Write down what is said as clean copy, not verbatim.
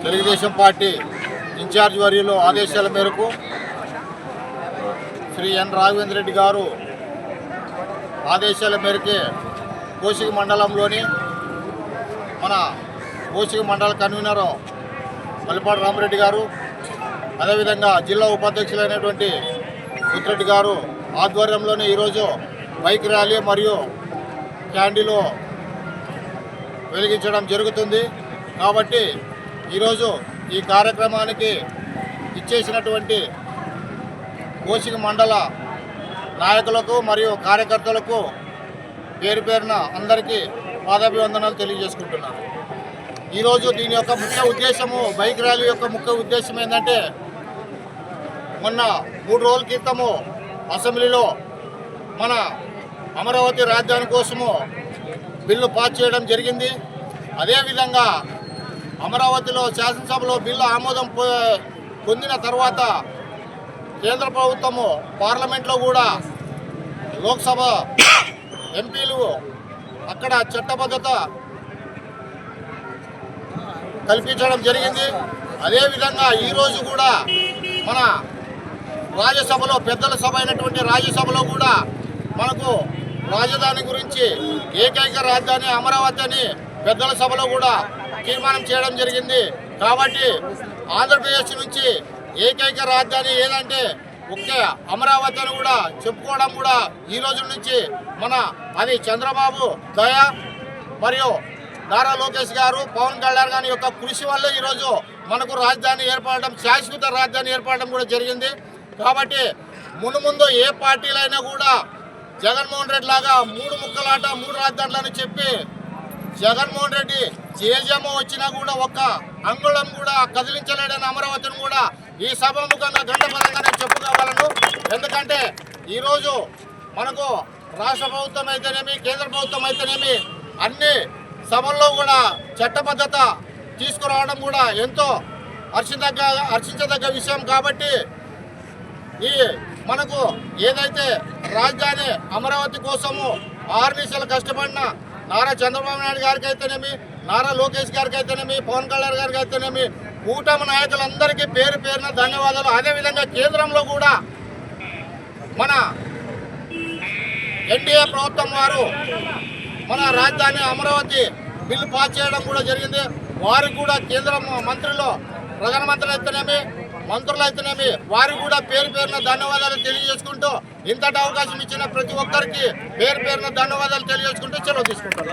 Telugu Desam party incharge వర్యులు ఆదేశాల మేరకు శ్రీ ఎన్ రాఘవేంద్ర రెడ్డి గారు ఆదేశాల మేరకే కోసిక మండలంలోని మన కోసిక మండల కన్వీనర్ మల్లిపాటి రామరెడ్డి గారు, అదేవిధంగా జిల్లా ఉపాధ్యక్షులైనటువంటి సుత్రెడ్డి గారు ఆధ్వర్యంలోనే ఈరోజు బైక్ ర్యాలీ మరియు క్యాండిల్ వెలిగించడం జరుగుతుంది. కాబట్టి ఈరోజు ఈ కార్యక్రమానికి ఇచ్చేసినటువంటి కోసిక మండల నాయకులకు మరియు కార్యకర్తలకు పేరు పేరున అందరికీ పాదాభివందనాలు తెలియజేసుకుంటున్నాను. ఈరోజు దీని యొక్క ముఖ్య ఉద్దేశము, బైక్ ర్యాలీ యొక్క ముఖ్య ఉద్దేశం ఏంటంటే, మొన్న 3 రోజుల క్రితము అసెంబ్లీలో మన అమరావతి రాజధాని కోసము బిల్లు పాస్ చేయడం జరిగింది. అదేవిధంగా అమరావతిలో శాసనసభలో బిల్లు ఆమోదం పొందిన తర్వాత కేంద్ర ప్రభుత్వము పార్లమెంట్లో కూడా లోక్సభ ఎంపీలు అక్కడ చట్టబద్ధత కల్పించడం జరిగింది. అదేవిధంగా ఈరోజు కూడా మన రాజ్యసభలో, పెద్దల సభ అయినటువంటి రాజ్యసభలో కూడా మనకు రాజధాని గురించి ఏకైక రాజధాని అమరావతి అని పెద్దల సభలో కూడా తీర్మానం చేయడం జరిగింది. కాబట్టి ఆంధ్రప్రదేశ్ నుంచి ఏకైక రాజధాని ఏదంటే ఒకే అమరావతి అని కూడా చెప్పుకోవడం కూడా ఈ రోజు నుంచి అది చంద్రబాబు దయ మరియు నారా లోకేష్ గారు, పవన్ కళ్యాణ్ గారి యొక్క కృషి వల్ల ఈరోజు మనకు రాజధాని ఏర్పడడం, శాశ్వత రాజధాని ఏర్పడడం కూడా జరిగింది. కాబట్టి ముందు ఏ పార్టీలైనా కూడా జగన్మోహన్ రెడ్డి లాగా 3 ముక్కలాట 3 రాజధానులని చెప్పి జగన్మోహన్ రెడ్డి జేజమ్మ వచ్చినా కూడా ఒక్క అంగుళం కూడా కదిలించలేడని అమరావతిని కూడా ఈ సభాముఖంగా గంటపరంగానే చెప్పుకోవాలను. ఎందుకంటే ఈరోజు మనకు రాష్ట్ర ప్రభుత్వం అయితేనేమి, కేంద్ర ప్రభుత్వం అయితేనేమి అన్ని సభల్లో కూడా చట్టబద్ధత తీసుకురావడం కూడా ఎంతో హర్షించదగ్గ విషయం. కాబట్టి మనకు ఏదైతే రాజధాని అమరావతి కోసము 6 నిమిషాలు కష్టపడిన నారా చంద్రబాబు నాయుడు గారికి అయితేనేమి, నారా లోకేష్ గారికి అయితేనేమి, పవన్ కళ్యాణ్ గారికి అయితేనేమి, కూటమి నాయకులందరికీ పేరు పేరున ధన్యవాదాలు. అదేవిధంగా కేంద్రంలో కూడా మన ఎన్డీఏ ప్రభుత్వం వారు మన రాజధాని అమరావతి బిల్లు పాస్ చేయడం కూడా జరిగింది. వారికి కూడా కేంద్ర మంత్రులు, ప్రధానమంత్రులు అయితేనేమి, మంత్రులు అయితేనేమి వారికి కూడా పేరు పేరున ధన్యవాదాలు తెలియజేసుకుంటూ, ఇంతటి అవకాశం ఇచ్చిన ప్రతి ఒక్కరికి పేరు పేరున ధన్యవాదాలు తెలియజేసుకుంటూ సెలవు తీసుకుంటారు.